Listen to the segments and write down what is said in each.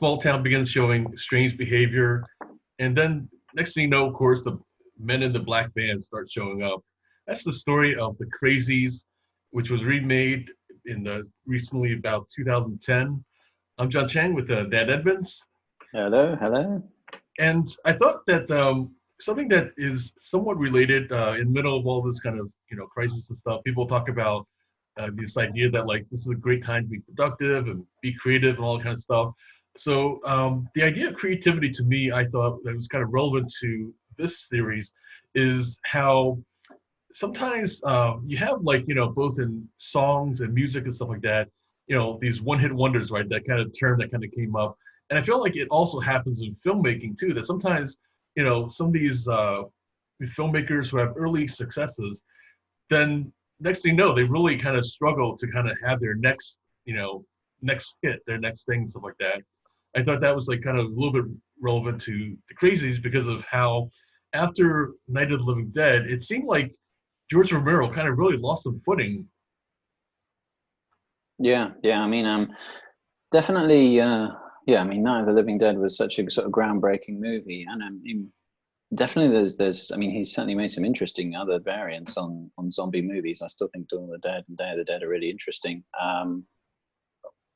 small town begins showing strange behavior, and then next thing you know, of course, the men in the black vans start showing up. That's the story of The Crazies, which was remade in the recently about 2010. I'm John Chang with Dan Edmonds, Hello, hello. and I thought that something that is somewhat related in the middle of all this kind of crisis and stuff. People talk about this idea that like this is a great time to be productive and be creative and all that kind of stuff. So the idea of creativity to me, I thought that was kind of relevant to this series, is how sometimes you have like both in songs and music and stuff like that, these one-hit wonders, right? That kind of term that kind of came up, and I feel like it also happens in filmmaking too. That sometimes some of these filmmakers who have early successes, then next thing you know, they really kind of struggle to kind of have their next next hit, their next thing, stuff like that. I thought that was like kind of a little bit relevant to the Crazies because of how after Night of the Living Dead, it seemed like George Romero kind of really lost some footing. Yeah, yeah. Definitely. Yeah. I mean, Night of the Living Dead was such a sort of groundbreaking movie, and definitely there's. I mean, he's certainly made some interesting other variants on zombie movies. I still think Dawn of the Dead and Day of the Dead are really interesting.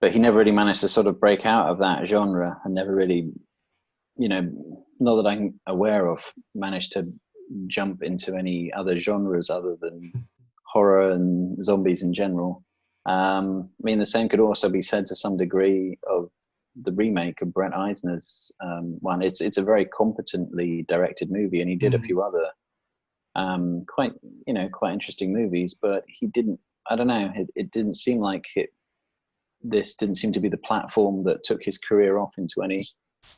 But he never really managed to sort of break out of that genre, and never really, not that I'm aware of, managed to jump into any other genres other than horror and zombies in general. I mean, the same could also be said to some degree of the remake of Brett Eisner's one. It's a very competently directed movie, and he did a few other quite interesting movies, but he didn't. I don't know. It didn't seem like it. This didn't seem to be the platform that took his career off into any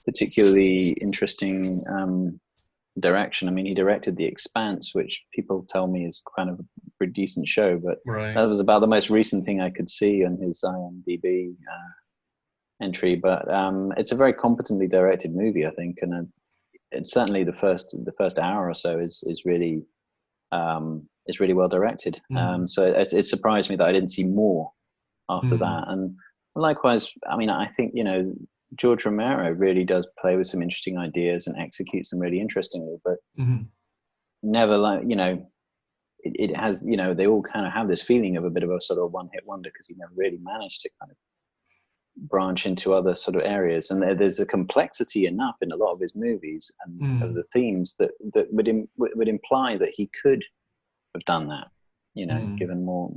particularly interesting direction. I mean, he directed The Expanse, which people tell me is kind of a pretty decent show, but Right. that was about the most recent thing I could see on his IMDb entry. But it's a very competently directed movie, I think, and it's certainly the first hour or so is really well directed. So it surprised me that I didn't see more after that. And likewise, I mean, I think George Romero really does play with some interesting ideas and executes them really interestingly, but never like, it has, they all kind of have this feeling of a bit of a sort of one-hit wonder because he never really managed to kind of branch into other sort of areas. And there's a complexity enough in a lot of his movies and of the themes that would imply that he could have done that, given more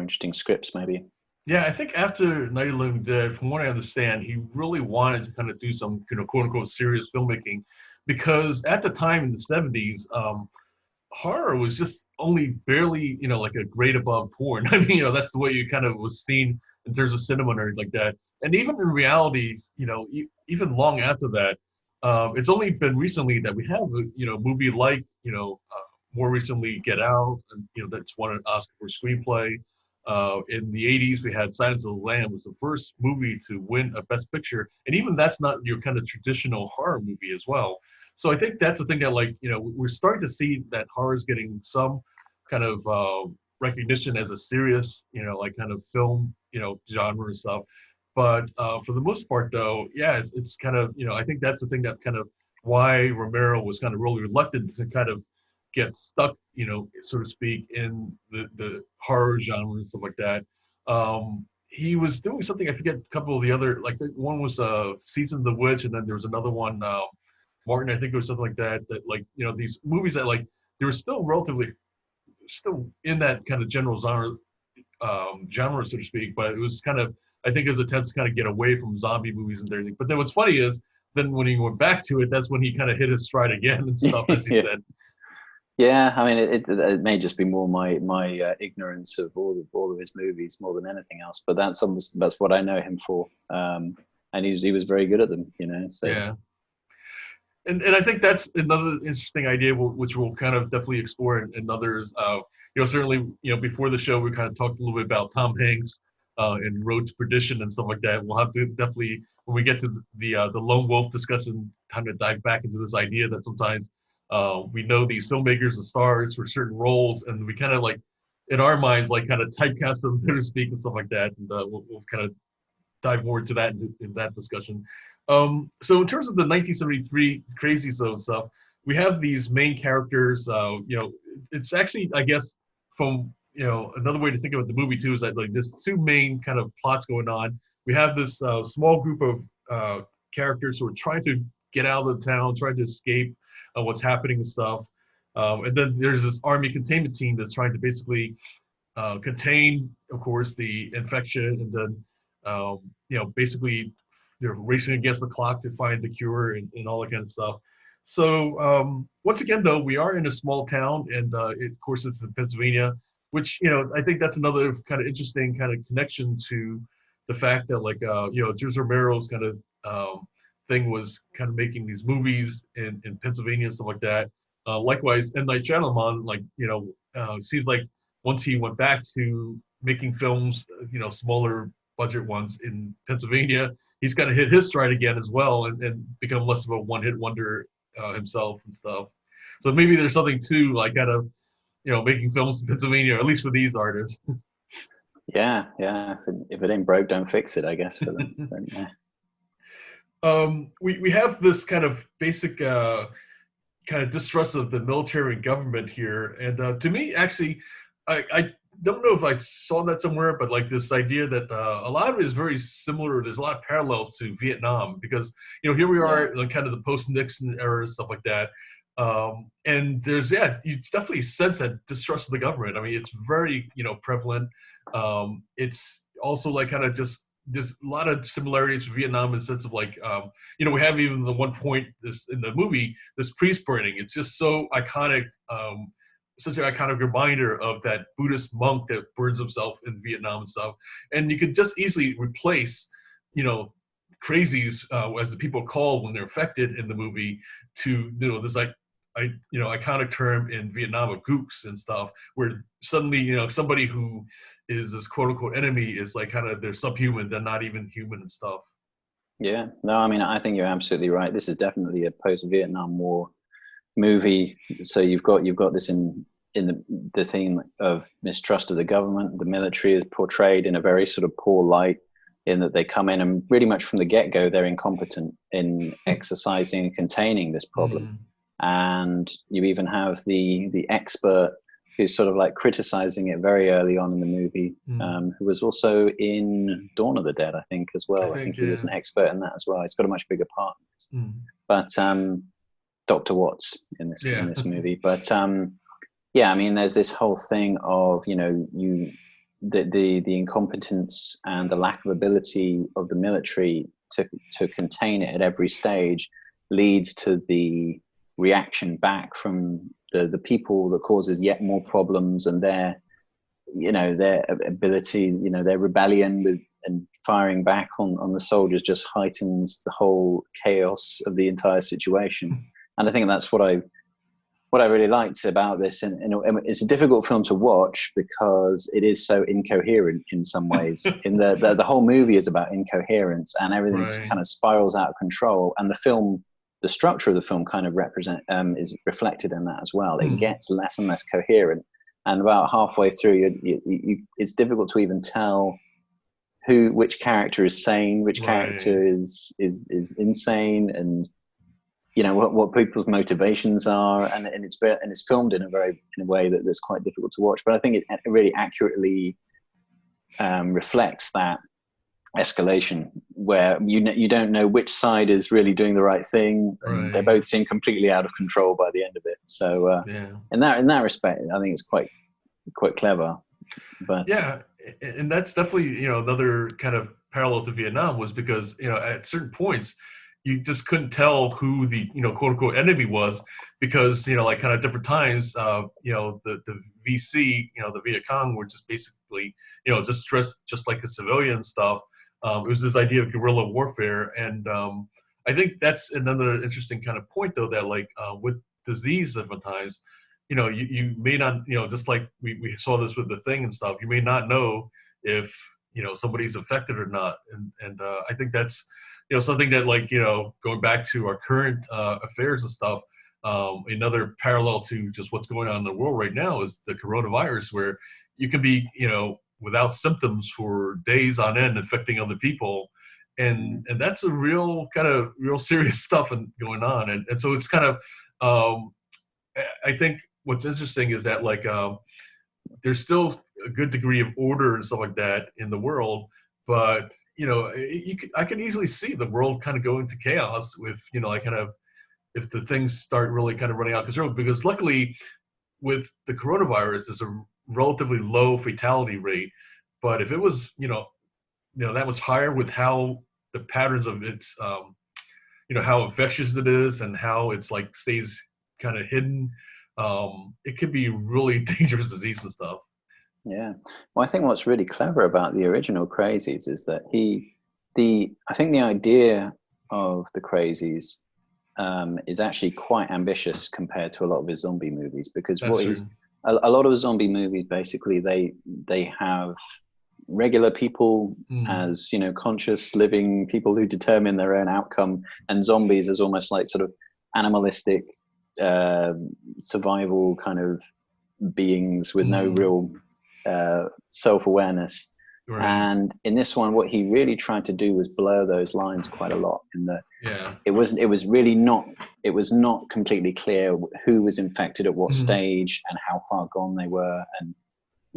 interesting scripts maybe. Yeah, I think after Night of the Living Dead, from what I understand, he really wanted to kind of do some, quote unquote, serious filmmaking, because at the time in the '70s, horror was just only barely, like a grade above porn. I mean, that's the way you kind of was seen in terms of cinema and everything like that. And even in reality, even long after that, it's only been recently that we have a, movie like, more recently Get Out, and that's won an Oscar for screenplay. In the '80s, we had Silence of the Lambs, was the first movie to win a Best Picture, and even that's not your kind of traditional horror movie as well. So I think that's the thing that, like, we're starting to see that horror is getting some kind of recognition as a serious, like kind of film, genre and stuff. But for the most part, though, yeah, it's kind of, I think that's the thing that kind of why Romero was kind of really reluctant to kind of get stuck, so to speak, in the horror genre and stuff like that. He was doing something, I forget a couple of the other, like one was Season of the Witch, and then there was another one, Martin, I think it was something like that, that like, these movies that like, they were still relatively, still in that kind of general genre, so to speak, but it was kind of, I think his attempts to kind of get away from zombie movies and everything. But then what's funny is, then when he went back to it, that's when he kind of hit his stride again and stuff, as he Yeah. said. Yeah, I mean, it may just be more my ignorance of all of his movies more than anything else. But that's what I know him for, and he was very good at them, So Yeah, and I think that's another interesting idea, which we'll kind of definitely explore in others. Certainly, before the show, we kind of talked a little bit about Tom Hanks and Road to Perdition and stuff like that. We'll have to definitely, when we get to the Lone Wolf discussion, time to dive back into this idea that sometimes we know these filmmakers and stars for certain roles, and we kind of like, in our minds, like kind of typecast them, so to speak, and stuff like that. And we'll kind of dive more into that in that discussion. So in terms of the 1973 crazy zone stuff, we have these main characters. It's actually, I guess, from another way to think about the movie too is that like there's two main kind of plots going on. We have this small group of characters who are trying to get out of the town, trying to escape what's happening and stuff. And then there's this army containment team that's trying to basically contain, of course, the infection, and then basically they're racing against the clock to find the cure and all that kind of stuff. So once again, though, we are in a small town, and of course, it's in Pennsylvania, which I think that's another kind of interesting kind of connection to the fact that like George Romero's kind of thing was kind of making these movies in Pennsylvania and stuff like that. Likewise, M. Night Shyamalan, like seems like once he went back to making films, smaller budget ones in Pennsylvania, he's kind of hit his stride again as well, and become less of a one-hit wonder himself and stuff. So maybe there's something to like kind of making films in Pennsylvania, at least for these artists. Yeah. If it ain't broke, don't fix it, I guess, for them. But, yeah. We have this kind of basic kind of distrust of the military and government here, and to me, actually, I don't know if I saw that somewhere, but like this idea that a lot of it is very similar. There's a lot of parallels to Vietnam because here we are, like kind of the post-Nixon era and stuff like that. And there's you definitely sense that distrust of the government. I mean, it's very prevalent. It's also like kind of just there's a lot of similarities with Vietnam in the sense of like we have even the one point this in the movie, this priest burning. It's just so iconic. Such an iconic reminder of that Buddhist monk that burns himself in Vietnam and stuff. And you could just easily replace, crazies as the people called when they're affected in the movie to, this like, iconic term in Vietnam of gooks and stuff, where suddenly, somebody who is this quote unquote enemy is like kind of they're subhuman, they're not even human and stuff. Yeah, no, I mean, I think you're absolutely right. This is definitely a post-Vietnam War movie. So you've got this in the theme of mistrust of the government. The military is portrayed in a very sort of poor light, in that they come in and pretty much from the get-go they're incompetent in exercising and containing this problem. And you even have the expert who's sort of like criticizing it very early on in the movie, who was also in Dawn of the Dead, I think, as well. I think he was an expert in that as well. He's got a much bigger part in this. But Dr. Watts in this movie. But I mean, there's this whole thing of the incompetence and the lack of ability of the military to contain it at every stage leads to the reaction back from the people that causes yet more problems, and their ability, their rebellion with and firing back on the soldiers just heightens the whole chaos of the entire situation. And I think that's what I really liked about this. And it's a difficult film to watch because it is so incoherent in some ways. In the whole movie is about incoherence, and everything kind of spirals out of control. And the structure of the film kind of is reflected in that as well. It gets less and less coherent, and about halfway through, it's difficult to even tell which character is sane, which character is insane, and what people's motivations are, and it's filmed in a way that's quite difficult to watch. But I think it really accurately reflects that escalation, where you don't know which side is really doing the right thing, and they both seem completely out of control by the end of it. So in that respect, I think it's quite clever. But and that's definitely another kind of parallel to Vietnam, was because at certain points you just couldn't tell who the quote unquote enemy was, because like kind of different times the VC, the Viet Cong, were just basically just dressed just like a civilian stuff. It was this idea of guerrilla warfare, and I think that's another interesting kind of point, though, that like with disease different times, you may not, just like we saw this with the Thing and stuff, you may not know if somebody's affected or not, and I think that's something that, like, going back to our current affairs and stuff, another parallel to just what's going on in the world right now is the coronavirus, where you can be, without symptoms for days on end, infecting other people. And that's a real kind of real serious stuff going on. And so it's kind of, I think what's interesting is that like, there's still a good degree of order and stuff like that in the world, but I can easily see the world kind of go into chaos with, like kind of, if the things start really kind of running out of control, because luckily with the coronavirus, there's a relatively low fatality rate. But if it was, that was higher with how the patterns of its, how infectious it is and how it's like stays kind of hidden, it could be really dangerous disease and stuff. Yeah. Well, I think what's really clever about the original Crazies is that I think the idea of the Crazies is actually quite ambitious compared to a lot of his zombie movies, because a lot of the zombie movies, basically they have regular people as, conscious living people who determine their own outcome, and zombies as almost like sort of animalistic survival kind of beings with no real self-awareness. Right. And in this one, what he really tried to do was blur those lines quite a lot, in that it was not completely clear who was infected at what stage and how far gone they were. And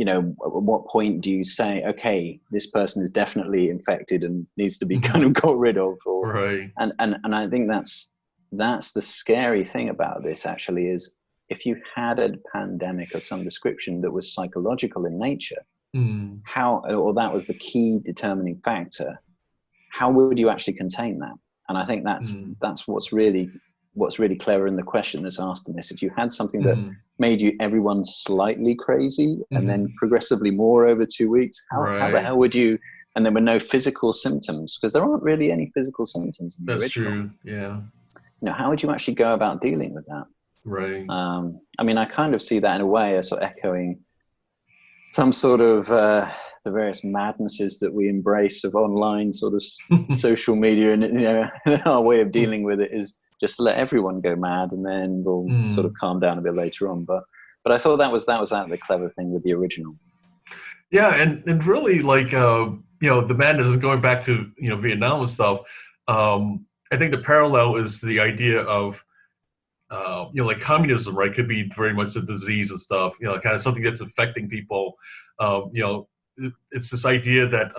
at what point do you say, okay, this person is definitely infected and needs to be kind of got rid of? Right. And I think that's the scary thing about this, actually, is if you had a pandemic of some description that was psychological in nature, or that was the key determining factor, how would you actually contain that? And I think that's what's really clever in the question that's asked in this. If you had something that made everyone slightly crazy and then progressively more over 2 weeks, how the hell would you? And there were no physical symptoms, because there aren't really any physical symptoms in the original. True. Yeah. How would you actually go about dealing with that? Right. I mean, I kind of see that in a way as sort of echoing some sort of the various madnesses that we embrace of online sort of social media, and our way of dealing with it is just to let everyone go mad, and then they'll sort of calm down a bit later on. But I thought that was the clever thing with the original. Yeah, and really, like the madness is going back to Vietnam and stuff. I think the parallel is the idea of like communism, right? Could be very much a disease and stuff. Kind of something that's affecting people. It's this idea that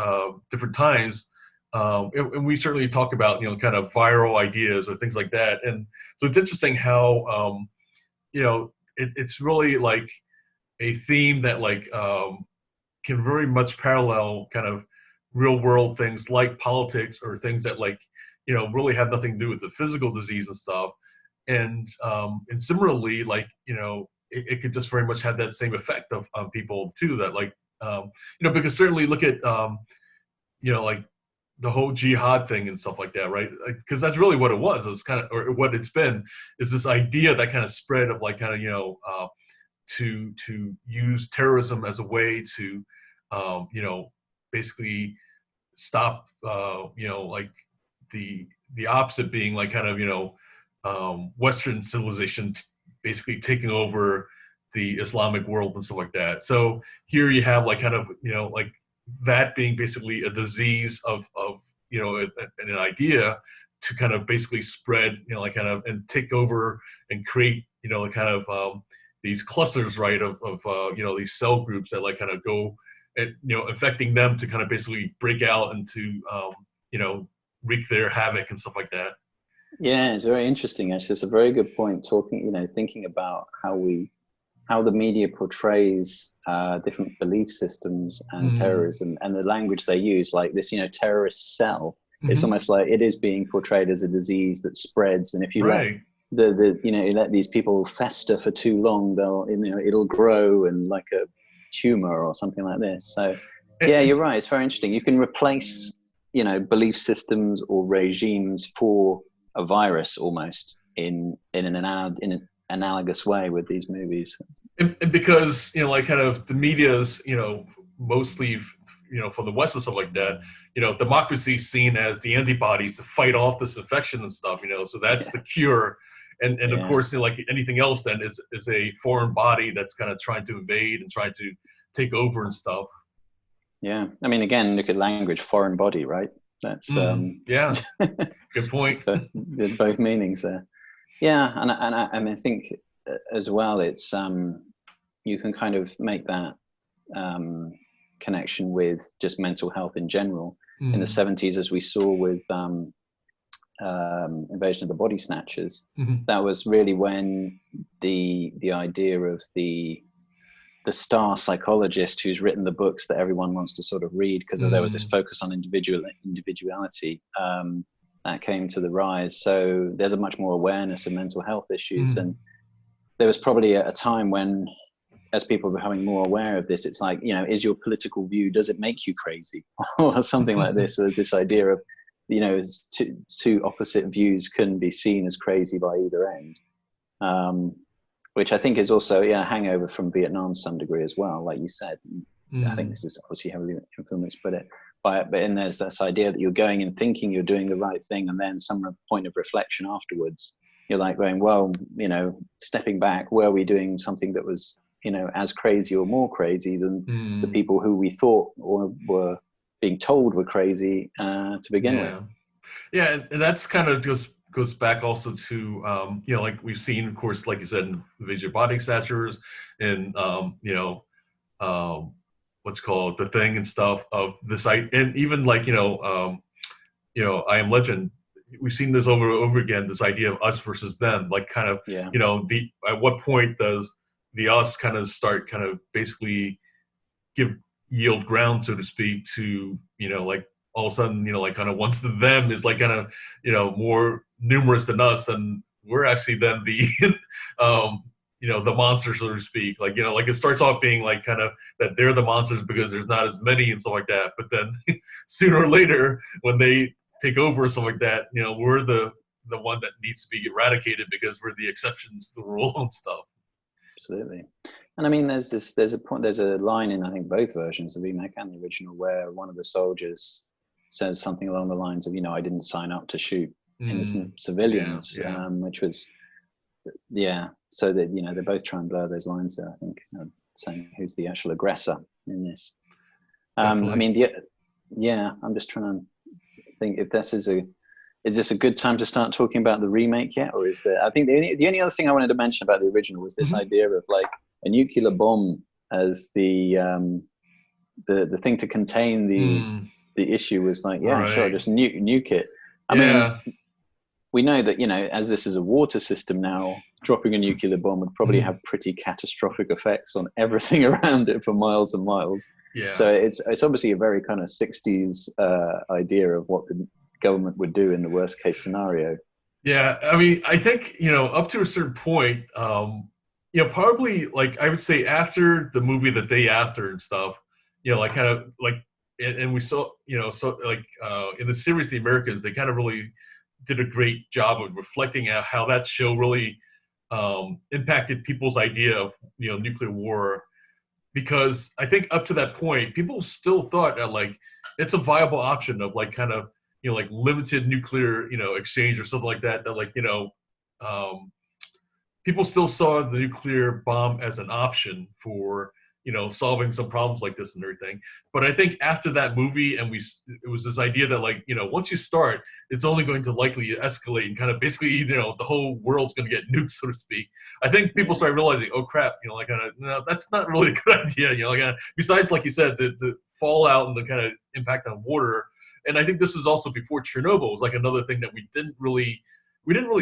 different times, and we certainly talk about kind of viral ideas or things like that. And so it's interesting how it's really like a theme that like can very much parallel kind of real world things like politics, or things that like really have nothing to do with the physical disease and stuff. And similarly, like it could just very much have that same effect on people too. That like because certainly look at like the whole jihad thing and stuff like that, right? Because that's really what it was. It's kind of, or what it's been, is this idea that kind of spread of like kind of to use terrorism as a way to basically stop like the opposite being like kind of Western civilization basically taking over the Islamic world and stuff like that. So here you have like kind of like that being basically a disease of an idea to kind of basically spread like kind of and take over and create kind of these clusters, right, of these cell groups that like kind of go and affecting them to kind of basically break out and to wreak their havoc and stuff like that. Yeah, it's very interesting. Actually, it's a very good point. Thinking about how the media portrays different belief systems and terrorism, and the language they use, like this, terrorist cell. It's almost like it is being portrayed as a disease that spreads, and if you let you let these people fester for too long, it'll grow and like a tumor or something like this. So yeah, you're right. It's very interesting. You can replace belief systems or regimes for a virus almost in an analogous way with these movies. And because like kind of the media's mostly for the West and stuff like that, democracy is seen as the antibodies to fight off this infection and stuff, so that's the cure. And of course, like anything else then is a foreign body that's kind of trying to invade and trying to take over and stuff. Yeah. I mean, again, look at language, foreign body, right? That's yeah, good point. there's both meanings there. Yeah, and I think as well, it's you can kind of make that connection with just mental health in general. In the 70s, as we saw with Invasion of the Body Snatchers, that was really when the idea of the star psychologist who's written the books that everyone wants to sort of read because there was this focus on individuality that came to the rise. So there's a much more awareness of mental health issues, and there was probably a time when, as people are becoming more aware of this, it's like, you know, is your political view, does it make you crazy or something like this? Or this idea of, you know, two opposite views can be seen as crazy by either end. Which I think is also a hangover from Vietnam to some degree as well, like you said. I think this is obviously heavily influenced by it, but then there's this idea that you're going and thinking you're doing the right thing, and then some point of reflection afterwards, you're like going, well, you know, stepping back, were we doing something that was, you know, as crazy or more crazy than the people who we thought or were being told were crazy to begin with? Yeah, and that's kind of just goes back also to you know, like we've seen, of course, like you said, in Invasion of Body Snatchers, and you know, what's called The Thing and stuff of this, and even like you know, I Am Legend. We've seen this over and over again. This idea of us versus them, like kind of, you know, at what point does the us kind of start kind of basically yield ground, so to speak, to, you know, like all of a sudden, you know, like kind of once the them is like kind of, you know, more numerous than us, then we're actually then the you know, the monster, so to speak. Like, you know, like it starts off being like kind of that they're the monsters because there's not as many and stuff like that, but then sooner or later when they take over or something like that, you know, we're the one that needs to be eradicated because we're the exceptions to the rule and stuff. Absolutely. And I mean, there's a line in, I think, both versions, the remake and the original, where one of the soldiers says something along the lines of, you know, I didn't sign up to shoot innocent civilians, which was, so that, you know, they both try and blur those lines there, I think, saying who's the actual aggressor in this. I mean, I'm just trying to think if is this a good time to start talking about the remake yet? Or is there, I think the only other thing I wanted to mention about the original was this idea of like a nuclear bomb as the thing to contain the issue was like, sure, just nuke it. I mean, we know that, you know, as this is a water system now, dropping a nuclear bomb would probably have pretty catastrophic effects on everything around it for miles and miles. So it's obviously a very kind of 60s idea of what the government would do in the worst case scenario. Yeah, I mean, I think, you know, up to a certain point, you know, probably like I would say after the movie The Day After and stuff, you know, like kind of like, and we saw, you know, so like in the series The Americans, they kind of really did a great job of reflecting out how that show really impacted people's idea of, you know, nuclear war. Because I think up to that point, people still thought that like it's a viable option of like kind of, you know, like limited nuclear, you know, exchange or something like that, that like, you know, people still saw the nuclear bomb as an option for, you know, solving some problems like this and everything. But I think after that movie, and it was this idea that like, you know, once you start, it's only going to likely escalate and kind of basically, you know, the whole world's going to get nuked, so to speak. I think people start realizing, oh crap, you know, like, no, that's not really a good idea. You know, like, besides, like you said, the fallout and the kind of impact on water. And I think this is also before Chernobyl was like another thing that we didn't really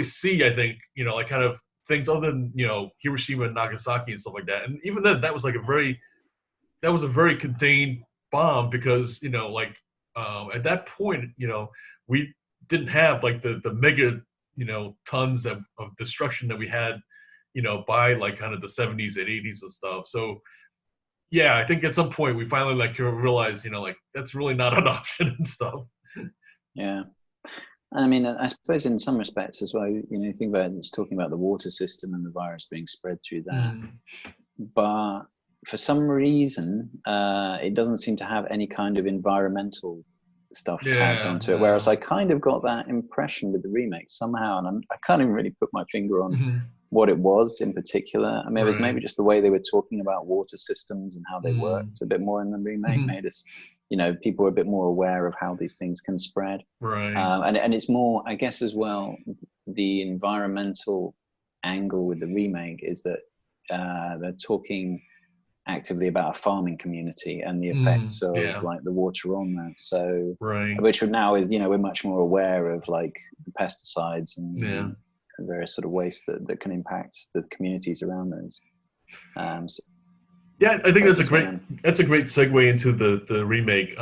see, I think, you know, like kind of things other than, you know, Hiroshima and Nagasaki and stuff like that. And even then, that was a very contained bomb because, you know, like at that point, you know, we didn't have like the mega, you know, tons of destruction that we had, you know, by like kind of the 70s and 80s and stuff. So yeah, I think at some point we finally like realized, you know, like that's really not an option and stuff. Yeah. And I mean, I suppose in some respects as well, you know, you think about it, it's talking about the water system and the virus being spread through that. But for some reason, it doesn't seem to have any kind of environmental stuff tagged onto it. Whereas I kind of got that impression with the remake somehow, and I can't even really put my finger on what it was in particular. I mean, it was Right. maybe just the way they were talking about water systems and how they Mm. worked a bit more in the remake Mhm. made us, people were a bit more aware of how these things can spread. Right. And it's more, I guess, as well, the environmental angle with the remake is that they're talking actively about a farming community and the Mm. effects of Yeah. like the water on that. So, Right. which now is, we're much more aware of like the pesticides and Yeah. the various sort of waste that can impact the communities around those. So, Yeah, I think both as well. that's a great segue into the remake.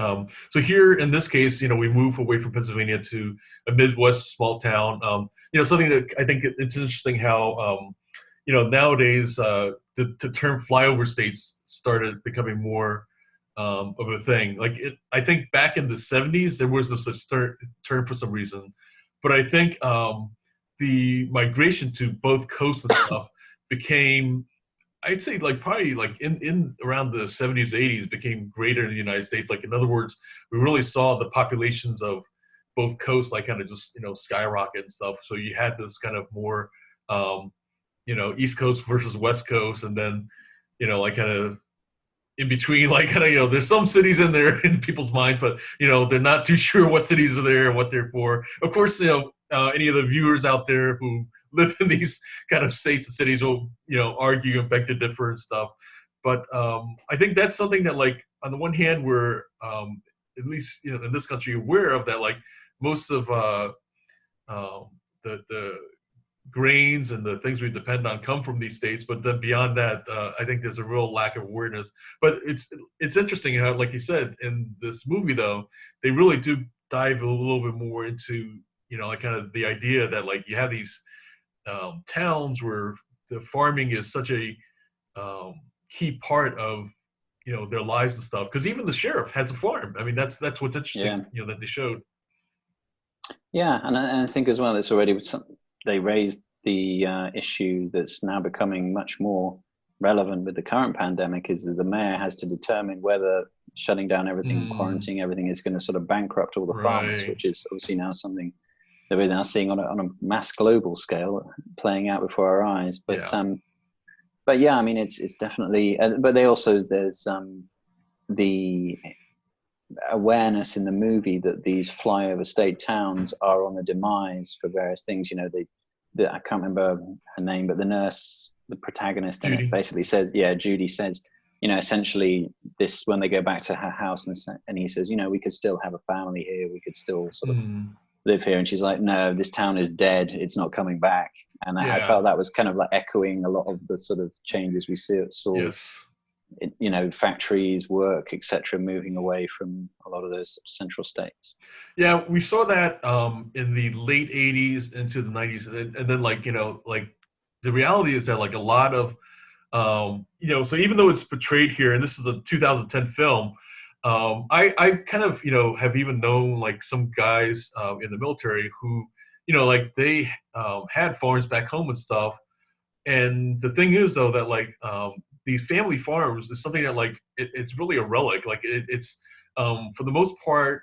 So here in this case, we move away from Pennsylvania to a Midwest small town. Something that I think it's interesting how nowadays the term flyover states started becoming more of a thing. I think back in the '70s there was no such term for some reason, but I think the migration to both coasts and stuff became, I'd say, like probably like in around the '70s, '80s became greater in the United States. Like in other words, we really saw the populations of both coasts like kind of just skyrocket and stuff. So you had this kind of more um, East Coast versus West Coast, and then like kind of in between, like kind of there's some cities in there in people's minds, but they're not too sure what cities are there and what they're for. Of course, any of the viewers out there who live in these kind of states and cities will argue and beg to differ and stuff. But I think that's something that, like, on the one hand, we're at least in this country aware of that, like most of um, the grains and the things we depend on come from these states. But then beyond that, I think there's a real lack of awareness. But it's interesting how, like you said, in this movie though, they really do dive a little bit more into like kind of the idea that, like, you have these towns where the farming is such a um, key part of their lives and stuff. Because even the sheriff has a farm. I mean, that's what's interesting. Yeah. That they showed. Yeah. And I think as well, it's already they raised the issue that's now becoming much more relevant with the current pandemic, is that the mayor has to determine whether shutting down everything and Mm, quarantining everything is going to sort of bankrupt all the farmers, right. which is obviously now something that we're now seeing on a mass global scale playing out before our eyes. Yeah. But yeah, I mean, it's definitely. But they also, there's the awareness in the movie that these flyover state towns are on the demise for various things. I can't remember her name, but the nurse, the protagonist in it, Judy. basically says, yeah, Judy says, essentially this, when they go back to her house, and he says, we could still have a family here, we could still sort of Mm, live here. And she's like, no, this town is dead, it's not coming back. And I yeah. felt that was kind of like echoing a lot of the sort of changes we saw, Yes. factories, work, etc., moving away from a lot of those central states. Yeah, we saw that in the late '80s into the '90s, and then, like, like the reality is that, like, a lot of so even though it's portrayed here, and this is a 2010 film, I kind of have even known, like, some guys in the military who like they had farms back home and stuff. And the thing is, though, that, like, these family farms is something that, like, it's really a relic. Like, it's for the most part,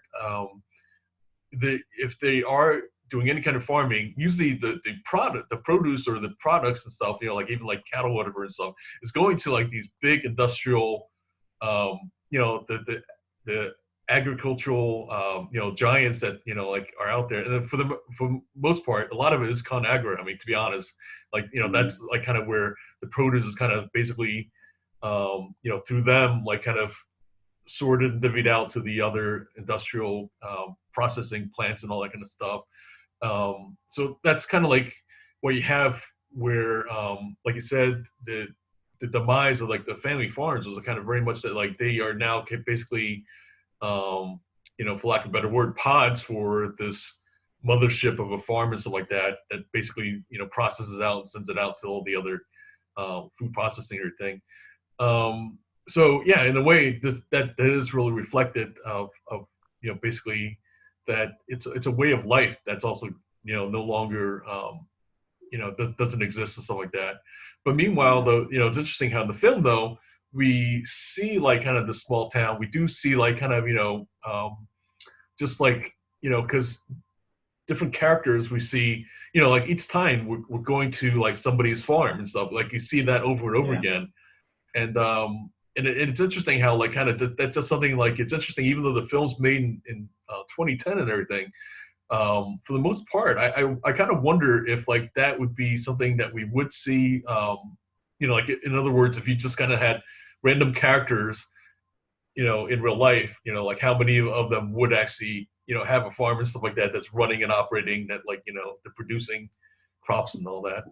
if they are doing any kind of farming, usually the product, the produce or the products and stuff, like even like cattle, whatever and stuff, is going to, like, these big industrial, the agricultural, giants that like are out there. And then for most part, a lot of it is ConAgra. I mean, to be honest, like, Mm. that's like kind of where the produce is kind of basically, through them, like, kind of sorted and divvied out to the other industrial processing plants and all that kind of stuff. So that's kind of like what you have where, like you said, the demise of, like, the family farms was kind of very much that, like, they are now basically, for lack of a better word, pods for this mothership of a farm and stuff like that, that basically processes out and sends it out to all the other food processing or thing. So yeah, in a way, that is really reflected of basically that it's a way of life that's also no longer doesn't exist and stuff like that. But meanwhile, Yeah. though, it's interesting how in the film, though, we see, like, kind of the small town. We do see, like, kind of just like because different characters we see, like each time we're going to like somebody's farm and stuff. Like you see that over and over Yeah. again, and it's interesting how like kind of that's just something like it's interesting even though the film's made in 2010 and everything. For the most part, I kind of wonder if like that would be something that we would see. Like in other words, if you just kind of had random characters, in real life, like how many of them would actually, have a farm and stuff like that that's running and operating, that like, they're producing crops and all that.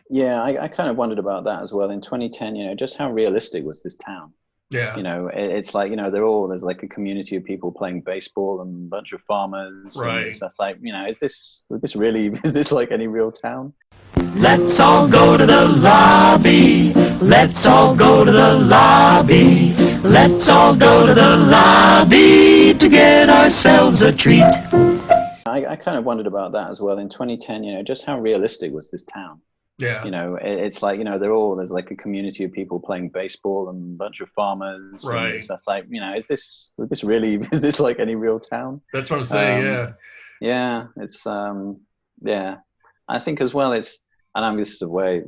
Yeah, I kind of wondered about that as well. In 2010, just how realistic was this town? Yeah. It's like, there's like a community of people playing baseball and a bunch of farmers. Right. And that's like, is this like any real town? Let's all go to the lobby. Let's all go to the lobby. Let's all go to the lobby to get ourselves a treat. I kind of wondered about that as well. In 2010, just how realistic was this town? Yeah. It's like, there's like a community of people playing baseball and a bunch of farmers. Right. And that's like, is this like any real town? That's what I'm saying. Yeah. Yeah. It's, yeah. I think as well, this is a way,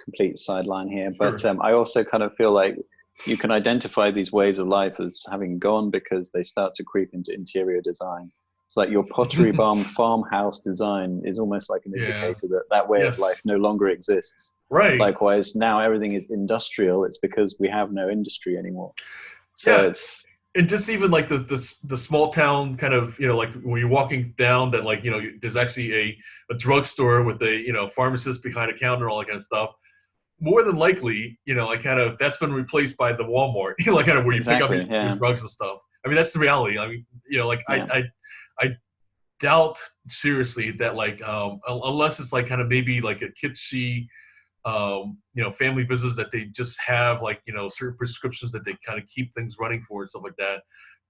complete sideline here, but Sure. I also kind of feel like you can identify these ways of life as having gone because they start to creep into interior design. It's like your Pottery Barn farmhouse design is almost like an indicator that way of life no longer exists. Right. Likewise, now everything is industrial. It's because we have no industry anymore. So it's... And just even like the small town kind of, like when you're walking down that like, there's actually a drugstore with a, pharmacist behind a counter and all that kind of stuff. More than likely, like kind of that's been replaced by the Walmart, like kind of where you pick up your drugs and stuff. I mean, that's the reality. I mean, I doubt seriously that like, unless it's like kind of maybe like a kitschy, family business that they just have like, certain prescriptions that they kind of keep things running for and stuff like that.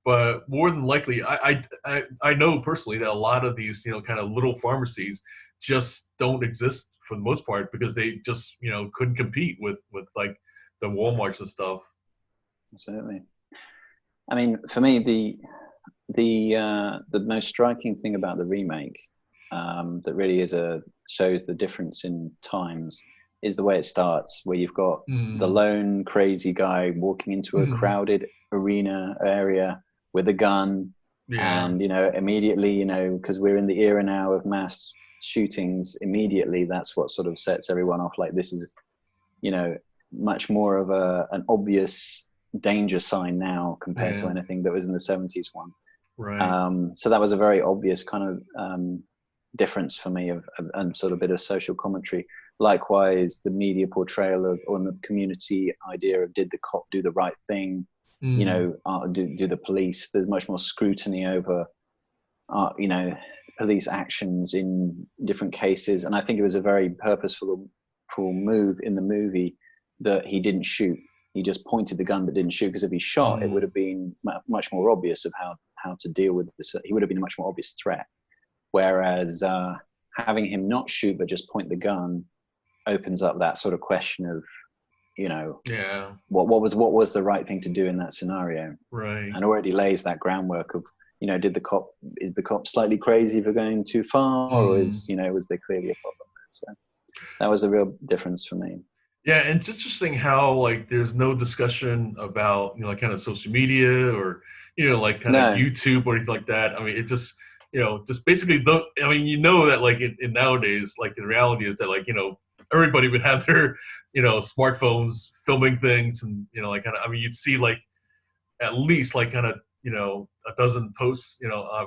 But more than likely, I know personally that a lot of these, kind of little pharmacies just don't exist for the most part because they just, couldn't compete with like the Walmarts and stuff. Absolutely. I mean, for me, the most striking thing about the remake that really shows the difference in times is the way it starts, where you've got the lone crazy guy walking into a crowded arena area with a gun. Yeah. And, immediately, because we're in the era now of mass shootings, immediately that's what sort of sets everyone off. Like this is, much more of an obvious danger sign now compared to anything that was in the 70s one. Right. So that was a very obvious kind of difference for me and sort of bit of social commentary. Likewise, the media portrayal on the community idea of did the cop do the right thing? Do the police? There's much more scrutiny over, police actions in different cases. And I think it was a very purposeful move in the movie that he didn't shoot. He just pointed the gun but didn't shoot, because if he shot, it would have been much more obvious of how to deal with this. He would have been a much more obvious threat. Whereas having him not shoot but just point the gun opens up that sort of question of, what was the right thing to do in that scenario, right? And already lays that groundwork of, is the cop slightly crazy for going too far, or was there clearly a problem there? So that was a real difference for me. Yeah, and it's interesting how like there's no discussion about like kind of social media or like kind of YouTube or anything like that. I mean, it just just basically that like in nowadays, like the reality is that like everybody would have their smartphones filming things, and like kind of, I mean, you'd see like at least like kind of a dozen posts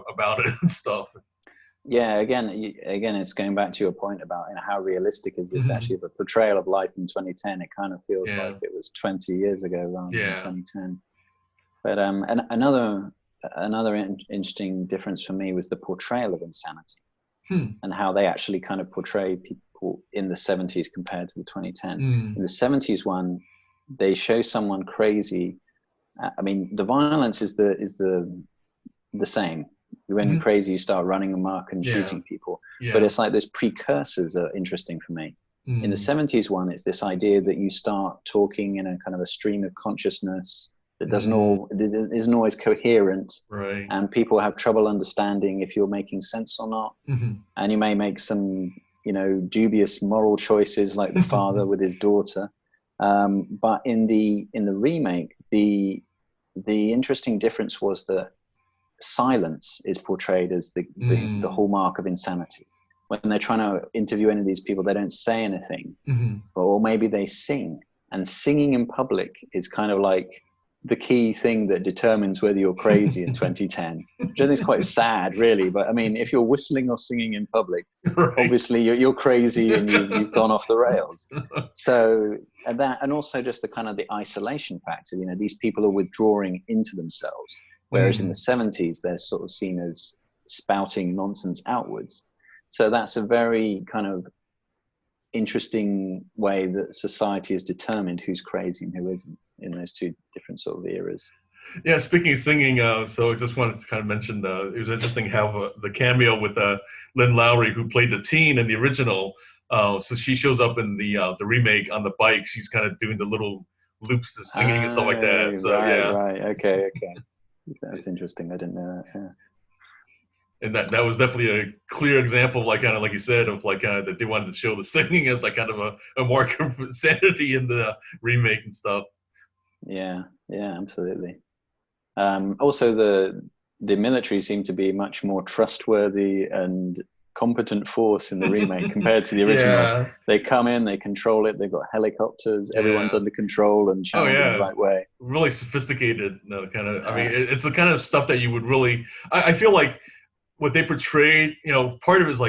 about it and stuff. Yeah, again, it's going back to your point about how realistic is this actually of a portrayal of life in 2010. It kind of feels like it was 20 years ago rather than 2010. But another interesting difference for me was the portrayal of insanity and how they actually kind of portray people in the 70s compared to the 2010. In the 70s one, they show someone crazy. I mean, the violence is the same. When you're crazy, you start running amok and shooting people. Yeah. But it's like those precursors are interesting for me. In the 70s one, it's this idea that you start talking in a kind of a stream of consciousness, that isn't always coherent, Right. and people have trouble understanding if you're making sense or not. Mm-hmm. And you may make some, dubious moral choices, like the father with his daughter. But in the remake, the interesting difference was that silence is portrayed as the hallmark of insanity. When they're trying to interview any of these people, they don't say anything, or maybe they sing. And singing in public is kind of like the key thing that determines whether you're crazy in 2010, which I think is quite sad, really. But I mean, if you're whistling or singing in public, Right. obviously you're crazy and you've gone off the rails. So, and also just the kind of the isolation factor, these people are withdrawing into themselves. Whereas in the 70s, they're sort of seen as spouting nonsense outwards. So that's a very kind of interesting way that society has determined who's crazy and who isn't in those two different sort of eras. Yeah, speaking of singing, so I just wanted to kind of mention it was interesting how the cameo with Lynn Lowry, who played the teen in the original. So she shows up in the remake on the bike. She's kind of doing the little loops of singing and stuff like that. So right. Okay. That's interesting. I didn't know that. Yeah. And that was definitely a clear example of kind of like you said, of that they wanted to show the singing as kind of a mark of sanity in the remake and stuff. Yeah, absolutely. Also, the military seemed to be much more trustworthy and competent force in the remake compared to the original. Yeah. They come in, they control it, they've got helicopters, everyone's under control and channeled in the right way. Really sophisticated, kind of. I mean, it's the kind of stuff that you would really. I feel like what they portrayed, part of it is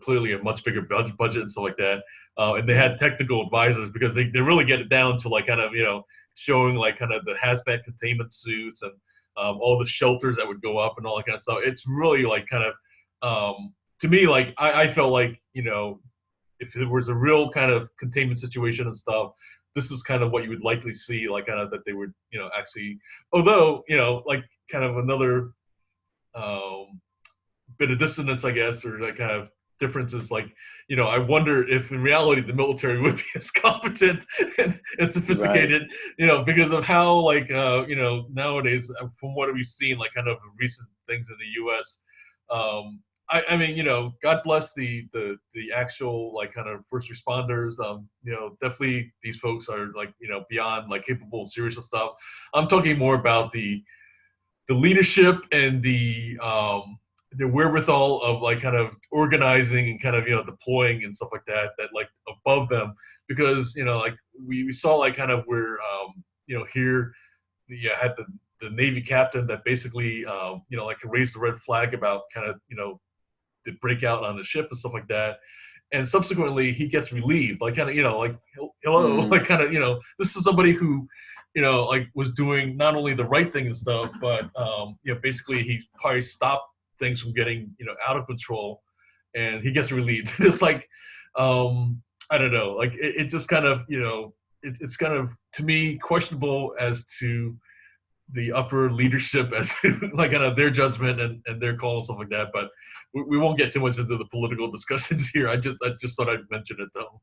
clearly a much bigger budget and stuff like that. And they had technical advisors because they really get it down to kind of, showing kind of the hazmat containment suits and all the shelters that would go up and all that kind of stuff. It's really kind of, to me, I felt like, if there was a real kind of containment situation and stuff, this is kind of what you would likely see, kind of that they would, actually, although, kind of another bit of dissonance, I guess, or kind of differences, I wonder if in reality the military would be as competent and sophisticated, right. Because of how nowadays, from what we've seen, kind of recent things in the U.S. I mean, God bless the actual kind of first responders. Definitely these folks are beyond capable of serious stuff. I'm talking more about the leadership and the wherewithal of kind of organizing and kind of deploying and stuff like that above them, because we saw kind of where here you had the Navy captain that basically raised the red flag about kind of the breakout on the ship and stuff like that, and subsequently he gets relieved kind of hello kind of this is somebody who was doing not only the right thing and stuff, but basically he probably stopped things from getting out of control, and he gets relieved. It's I don't know, it just kind of it's kind of, to me, questionable as to the upper leadership as to kind of their judgment and their call and stuff like that. But we won't get too much into the political discussions here. I just thought I'd mention it though.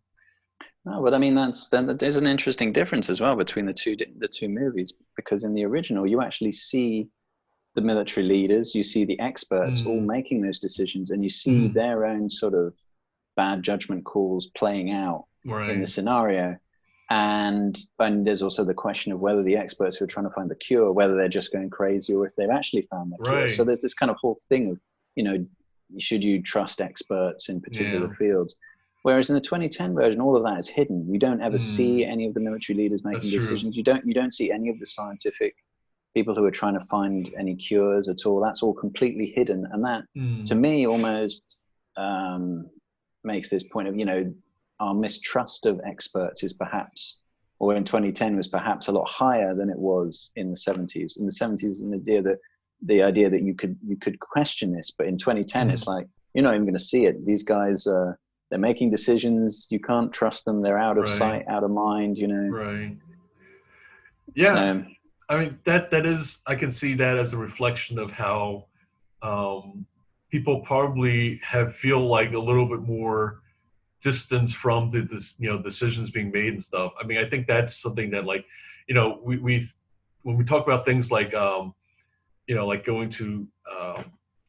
No, but I mean there's an interesting difference as well between the two movies, because in the original you actually see the military leaders, you see the experts all making those decisions, and you see their own sort of bad judgment calls playing out in the scenario. And there's also the question of whether the experts who are trying to find the cure, whether they're just going crazy or if they've actually found the cure. So there's this kind of whole thing of, should you trust experts in particular fields? Whereas in the 2010 version, all of that is hidden. You don't ever see any of the military leaders making decisions. You don't see any of the scientific people who are trying to find any cures at all. That's all completely hidden. And that, to me, almost makes this point of, our mistrust of experts is perhaps, or in 2010 was perhaps a lot higher than it was in the 70s. In the 70s, the idea that you could question this, but in 2010, it's like, you're not even going to see it. These guys, they're making decisions. You can't trust them. They're out of sight, out of mind, Right. Yeah. So, I mean, that is, I can see that as a reflection of how people probably feel like a little bit more distance from the decisions being made and stuff. I mean, I think that's something that when we talk about things like like going to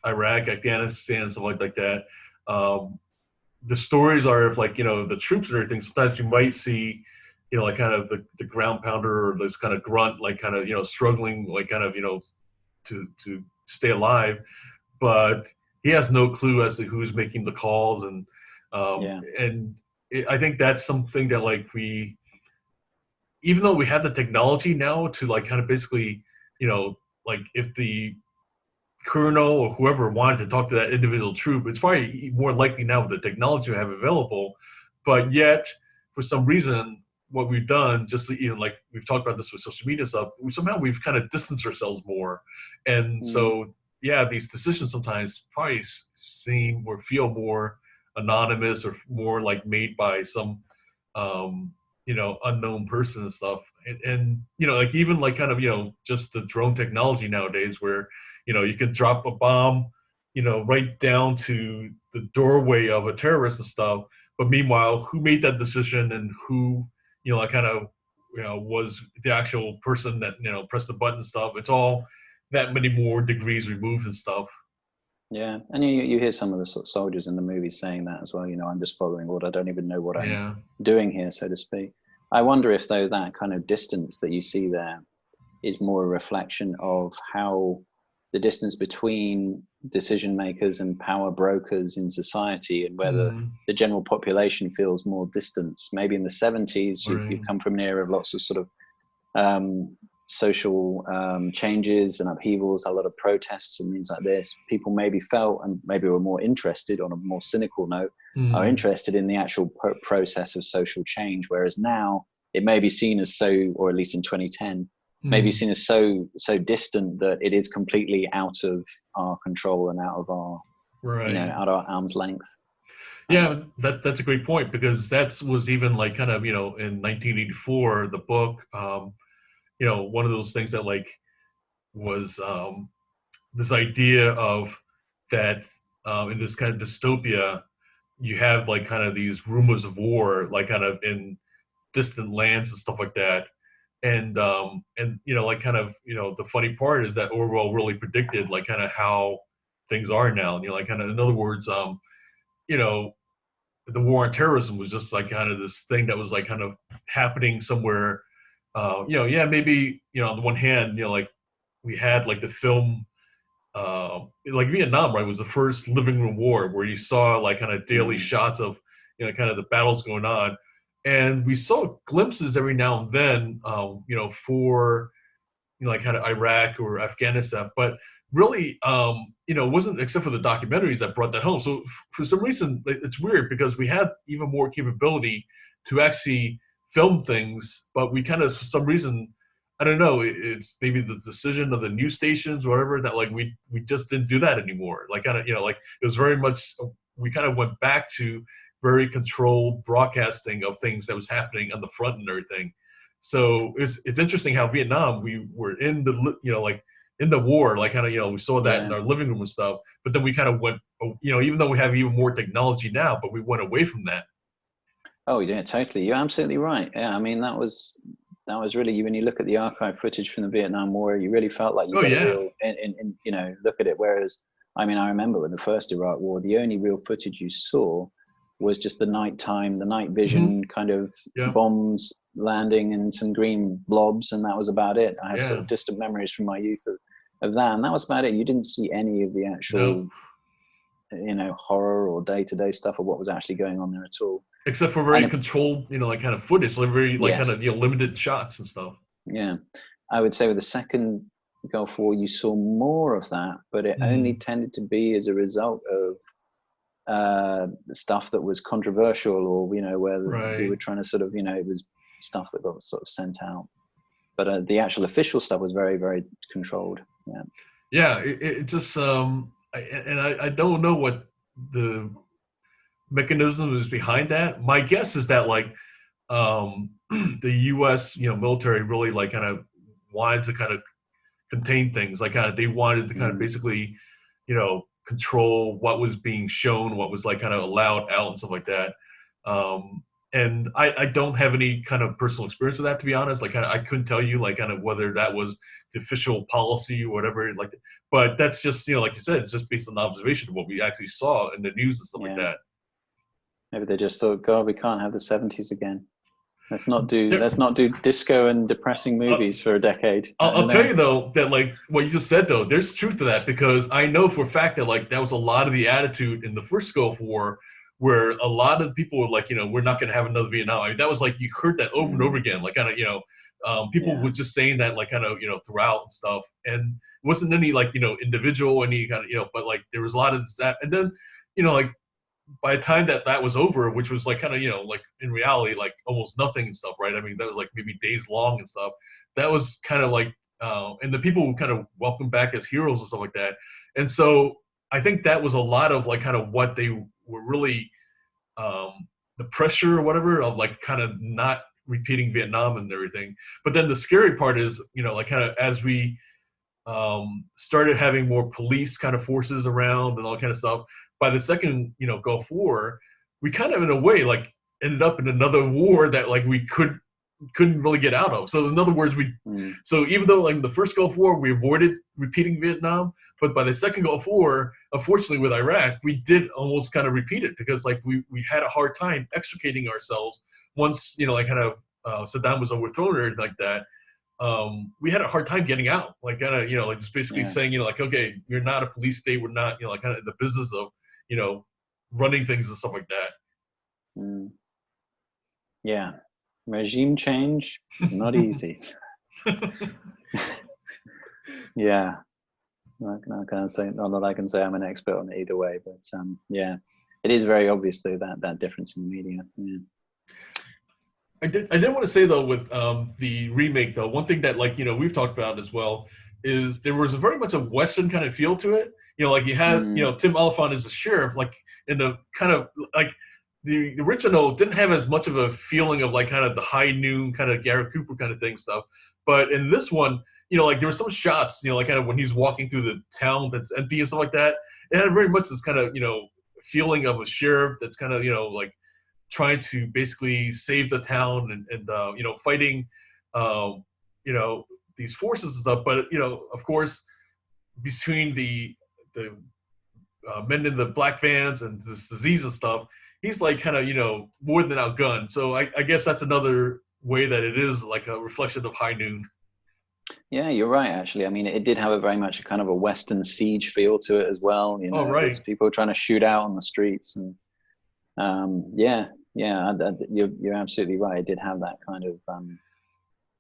Iraq, Afghanistan, stuff like that. The stories are of like the troops and everything. Sometimes you might see like kind of the ground pounder or this kind of grunt, like kind of struggling, like kind of to stay alive, but he has no clue as to who's making the calls, and I think that's something that like even though we have the technology now to like kind of basically like if the colonel or whoever wanted to talk to that individual troop, it's probably more likely now with the technology we have available. But yet, for some reason, what we've done, just like we've talked about this with social media stuff, we've kind of distanced ourselves more, and so these decisions sometimes probably seem or feel more anonymous or more like made by some unknown person and stuff, and like even like kind of just the drone technology nowadays where you can drop a bomb right down to the doorway of a terrorist and stuff, but meanwhile who made that decision and who like kind of was the actual person that pressed the button and stuff, it's all that many more degrees removed and stuff. Yeah, and you hear some of the sort of soldiers in the movies saying that as well. I'm just following order. I don't even know what I'm doing here, so to speak. I wonder if, though, that kind of distance that you see there is more a reflection of how the distance between decision makers and power brokers in society, and whether the general population feels more distance. Maybe in the 70s, you've come from an era of lots of sort of social changes and upheavals, a lot of protests and things like this. People maybe felt, and maybe were more interested on a more cynical note, are interested in the actual process of social change, whereas now it may be seen as so, or at least in 2010, may be seen as so distant that it is completely out of our control and out of our out of our arm's length. Yeah, that's a great point, because that was even like kind of in 1984, the book, one of those things that like was this idea of that in this kind of dystopia, you have like kind of these rumors of war, like kind of in distant lands and stuff like that. And like kind of, the funny part is that Orwell really predicted like kind of how things are now. And, like kind of, in other words, the war on terrorism was just like kind of this thing that was like kind of happening somewhere. Maybe, on the one hand, like we had like the film, like Vietnam, right, was the first living room war where you saw like kind of daily shots of, kind of the battles going on. And we saw glimpses every now and then, for, like kind of Iraq or Afghanistan, but really, it wasn't except for the documentaries that brought that home. So for some reason, it's weird because we had even more capability to actually film things, but we kind of, for some reason, I don't know, it's maybe the decision of the news stations or whatever, that like we just didn't do that anymore. Like kind of, like it was very much, we kind of went back to very controlled broadcasting of things that was happening on the front and everything. So it's interesting how Vietnam, we were in the, like in the war, like kind of, we saw that in our living room and stuff, but then we kind of went, even though we have even more technology now, but we went away from that. Oh yeah, totally. You're absolutely right. Yeah, I mean that was really, when you look at the archive footage from the Vietnam War, you really felt like you got a real, look at it. Whereas, I mean, I remember in the first Iraq War, the only real footage you saw was just the nighttime, the night vision kind of bombs landing and some green blobs, and that was about it. I have sort of distant memories from my youth of that, and that was about it. You didn't see any of the actual, horror or day-to-day stuff of what was actually going on there at all. Except for very controlled, like kind of footage, like very like kind of limited shots and stuff. Yeah, I would say with the second Gulf War, you saw more of that, but it only tended to be as a result of stuff that was controversial, or where we were trying to sort of it was stuff that got sort of sent out. But the actual official stuff was very, very controlled. It just I don't know what the mechanism is behind that. My guess is that like the U.S. military really like kind of wanted to kind of contain things, like kind of they wanted to kind of basically control what was being shown, what was like kind of allowed out and stuff like that. and I don't have any kind of personal experience with that, to be honest. Like I couldn't tell you like kind of whether that was the official policy or whatever. Like, but that's just like you said, it's just based on observation of what we actually saw in the news and stuff like that. Maybe they just thought, God, we can't have the 70s again. Let's not do disco and depressing movies for a decade. I'll tell you though that like what you just said though, there's truth to that, because I know for a fact that like that was a lot of the attitude in the first Gulf War, where a lot of people were like, we're not going to have another Vietnam. I mean, that was like you heard that over and over again, like kind of people were just saying that like kind of throughout and stuff, and it wasn't any like individual any kind of but like there was a lot of that, and then like by the time that was over, which was like kind of like in reality like almost nothing and stuff, right? I mean that was like maybe days long and stuff. That was kind of like and the people were kind of welcomed back as heroes and stuff like that. And so I think that was a lot of like kind of what they were really the pressure or whatever of like kind of not repeating Vietnam and everything. But then the scary part is like kind of as we started having more police kind of forces around and all kind of stuff, by the second Gulf War, we kind of in a way like ended up in another war that like we couldn't really get out of. So in other words, so even though like the first Gulf War we avoided repeating Vietnam, but by the second Gulf War, unfortunately with Iraq, we did almost kind of repeat it, because like we had a hard time extricating ourselves once like kind of Saddam was overthrown or anything like that. We had a hard time getting out, like kind of like just basically saying like, okay, you're not a police state, we're not like kind of in the business of running things and stuff like that. Yeah, regime change is not easy. Yeah, not that I can say I'm an expert on it either way, but yeah, it is very obvious though that difference in the media. Yeah. I did want to say though with the remake though, one thing that like we've talked about as well is there was a very much a Western kind of feel to it. Like you had Tim Oliphant as the sheriff, like in the kind of like the original didn't have as much of a feeling of like kind of the high noon kind of Gary Cooper kind of thing stuff. But in this one, like there were some shots, like kind of when he's walking through the town that's empty and stuff like that. It had very much this kind of feeling of a sheriff that's kind of like trying to basically save the town and fighting these forces and stuff. But of course, between the men in the black vans and this disease and stuff, he's like kind of more than outgunned. So I guess that's another way that it is like a reflection of High Noon. Yeah, you're right. Actually, I mean, it did have a very much a kind of a Western siege feel to it as well. Right. People trying to shoot out on the streets, and you're absolutely right. It did have that kind of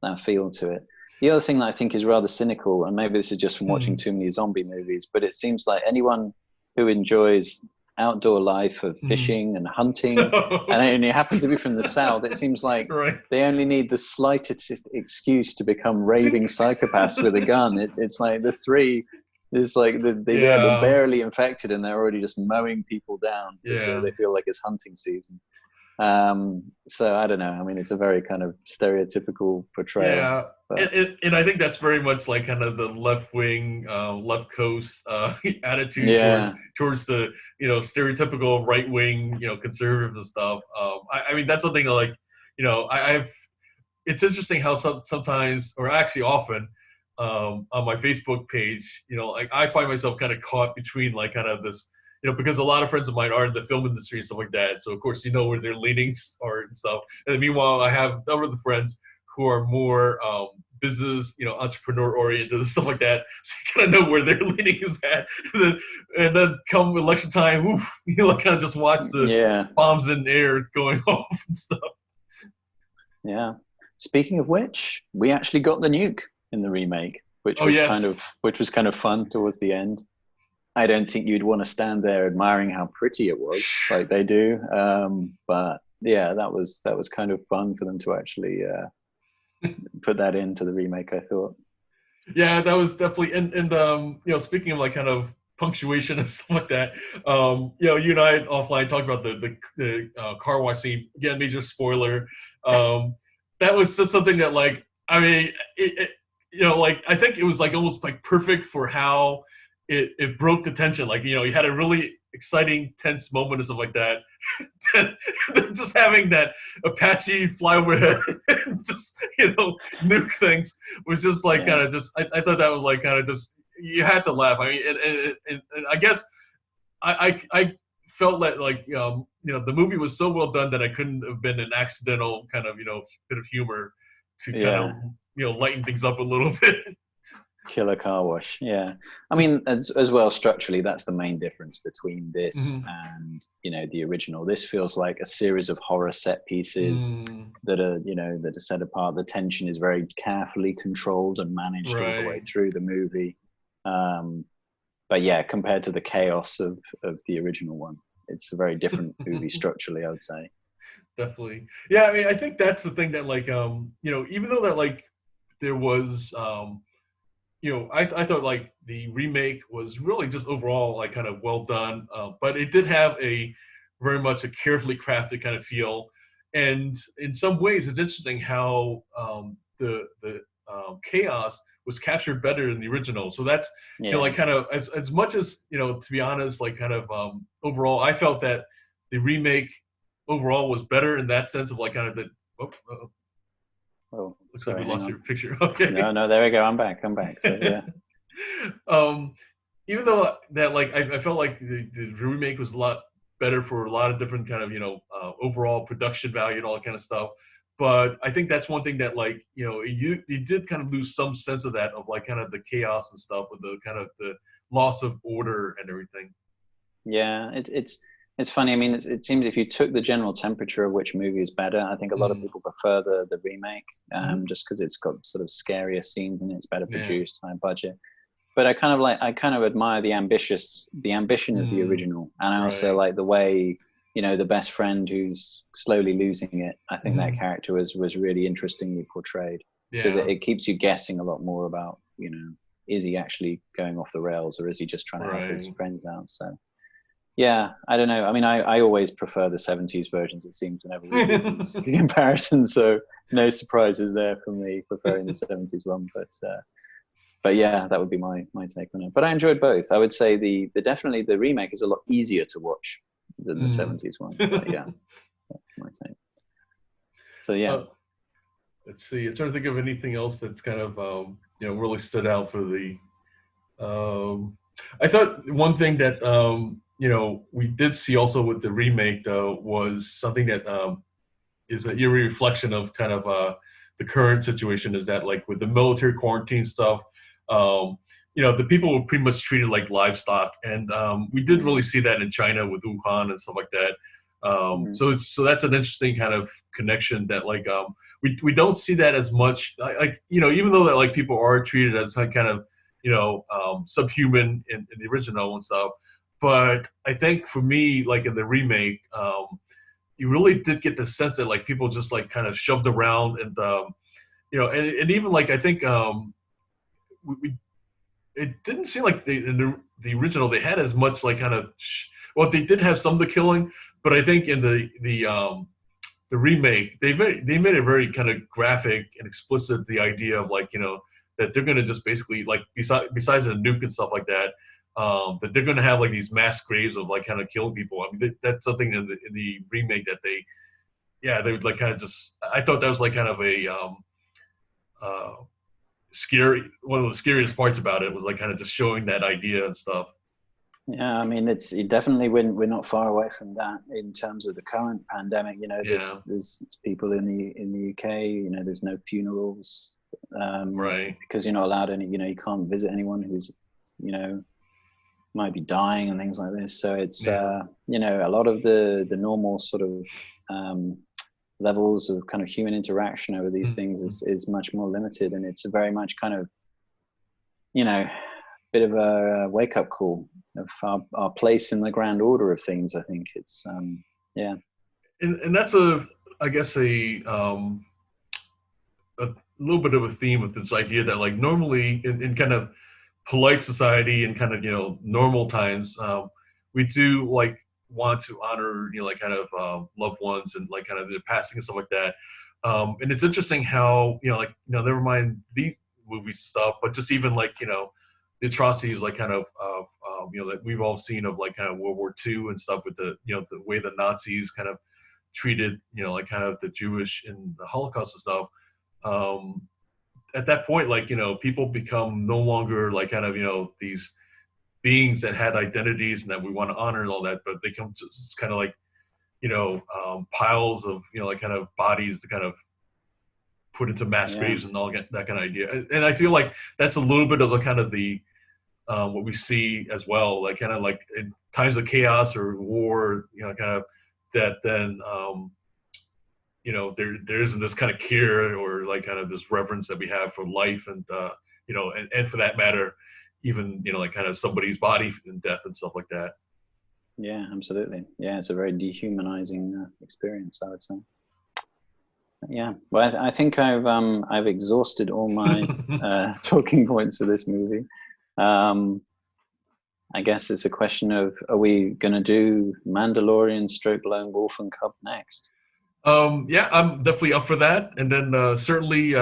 that feel to it. The other thing that I think is rather cynical, and maybe this is just from watching too many zombie movies, but it seems like anyone who enjoys outdoor life of fishing and hunting, and you happen to be from the South, it seems like they only need the slightest excuse to become raving psychopaths with a gun. It's like the three, it's like they're barely infected and they're already just mowing people down. They feel like it's hunting season. So I don't know. I mean, it's a very kind of stereotypical portrayal. Yeah, and I think that's very much like kind of the left wing, left coast attitude towards the stereotypical right wing conservative and stuff. I mean that's something like I've. It's interesting how sometimes, or actually often, on my Facebook page, like I find myself kind of caught between like kind of this. Because a lot of friends of mine are in the film industry and stuff like that. So, of course, where their leanings are and stuff. And meanwhile, I have other friends who are more business, entrepreneur-oriented and stuff like that. So you kind of know where their leaning is at. And then come election time, kind of just watch the bombs in the air going off and stuff. Yeah. Speaking of which, we actually got the nuke in the remake, which was kind of fun towards the end. I don't think you'd want to stand there admiring how pretty it was, like they do. But yeah, that was kind of fun for them to actually put that into the remake, I thought. Yeah, that was definitely. And speaking of like kind of punctuation and stuff like that, you and I offline talked about the car wash scene. Again, major spoiler. That was just something that like, I mean, like I think it was like almost like perfect for how. It broke the tension. Like, you had a really exciting, tense moment and stuff like that. Than just having that Apache fly overhead and just, nuke things was just like kind of just, I thought that was like kind of just, you had to laugh. I mean, and I guess I felt like, the movie was so well done that I couldn't have been an accidental kind of, bit of humor to kind of, lighten things up a little bit. Killer car wash. Yeah. I mean, as well, structurally, that's the main difference between this and, the original. This feels like a series of horror set pieces that are, that are set apart. The tension is very carefully controlled and managed all the way through the movie. But yeah, compared to the chaos of the original one, it's a very different movie structurally, I would say. Definitely. Yeah. I mean, I think that's the thing that like, even though that like there was, I thought like the remake was really just overall like kind of well done, but it did have a very much a carefully crafted kind of feel, and in some ways it's interesting how the chaos was captured better than the original. So that's like kind of as much as to be honest, like kind of overall, I felt that the remake overall was better in that sense of like kind of the. Oh, looks sorry, like we lost your picture. Okay. No, there we go. I'm back. So yeah. Even though that like I felt like the remake was a lot better for a lot of different kind of overall production value and all that kind of stuff, but I think that's one thing that like you did kind of lose some sense of that, of like kind of the chaos and stuff with the kind of the loss of order and everything. Yeah, it's funny. I mean, it seems if you took the general temperature of which movie is better, I think a lot of people prefer the remake, just because it's got sort of scarier scenes and it's better produced, high budget. But I kind of admire the ambition of the original, and I also like the way the best friend who's slowly losing it. I think that character was really interestingly portrayed, because it keeps you guessing a lot more about is he actually going off the rails, or is he just trying to help his friends out? So. Yeah, I don't know. I mean, I always prefer the 70s versions, it seems, whenever we do these comparisons. So no surprises there for me preferring the 70s one. But yeah, that would be my take on it. But I enjoyed both. I would say definitely the remake is a lot easier to watch than the 70s one. But yeah, that's my take. So yeah. Let's see. I'm trying to think of anything else that's kind of really stood out for the. I thought one thing that we did see also with the remake, though, was something that is a eerie reflection of kind of the current situation, is that like with the military quarantine stuff, the people were pretty much treated like livestock, and we did really see that in China with Wuhan and stuff like that. So that's an interesting kind of connection that like we don't see that as much. Like even though that like people are treated as like kind of subhuman in the original and stuff. But I think for me, like in the remake, you really did get the sense that like people just like kind of shoved around, and and even like I think it didn't seem like in the original they had as much like kind of well, they did have some of the killing, but I think in the remake they made it very kind of graphic and explicit, the idea of like that they're gonna just basically like besides the nuke and stuff like that. That they're going to have like these mass graves of like kind of killing people. I mean, that's something in the remake that they would like kind of just. I thought that was like kind of a scary. One of the scariest parts about it was like kind of just showing that idea and stuff. Yeah, I mean, it definitely we're not far away from that in terms of the current pandemic. There's people in the UK. There's no funerals, because you're not allowed any. You can't visit anyone who's might be dying and things like this. So it's a lot of the normal sort of levels of kind of human interaction over these things is much more limited, and it's a very much kind of bit of a wake up call of our place in the grand order of things. I think it's and that's I guess a little bit of a theme with this idea that like normally in kind of polite society and kind of normal times, we do like want to honor like kind of loved ones and like kind of their passing and stuff like that, and it's interesting how never mind these movies stuff, but just even like the atrocities like kind of that we've all seen of like kind of World War II and stuff with the the way the Nazis kind of treated like kind of the Jewish in the Holocaust and stuff. At that point, like people become no longer like kind of these beings that had identities and that we want to honor and all that, but they come to it's kind of like piles of like kind of bodies to kind of put into mass graves and all that kind of idea. And I feel like that's a little bit of the kind of the what we see as well, like kind of like in times of chaos or war, kind of that then there isn't this kind of care or like kind of this reverence that we have for life and and for that matter, even like kind of somebody's body in death and stuff like that. Yeah, absolutely. Yeah, it's a very dehumanizing experience, I would say. Yeah, well, I think I've exhausted all my talking points for this movie. I guess it's a question of, are we going to do Mandalorian / Lone Wolf and Cub next? Yeah, I'm definitely up for that. And then certainly,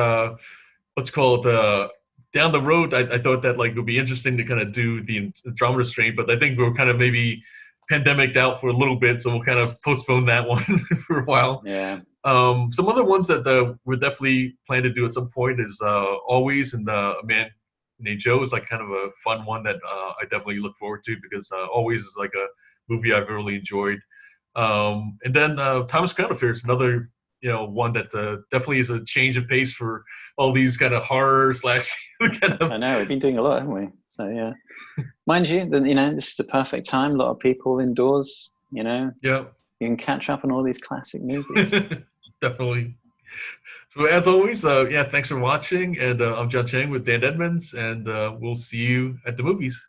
let's call it down the road. I thought that like it would be interesting to kind of do the Andromeda Strain, but I think we're kind of maybe pandemic'd out for a little bit, so we'll kind of postpone that one for a while. Yeah. Some other ones that we're definitely planning to do at some point is Always, and A Man Named Joe is like kind of a fun one that I definitely look forward to, because Always is like a movie I've really enjoyed. And then Thomas Crown Affair is another one that definitely is a change of pace for all these kind of horror / kind of. I know, we've been doing a lot, haven't we? So yeah, mind you, this is the perfect time. A lot of people indoors. Yeah. You can catch up on all these classic movies. Definitely. So as always, thanks for watching. And I'm John Chang with Dan Edmonds, and we'll see you at the movies.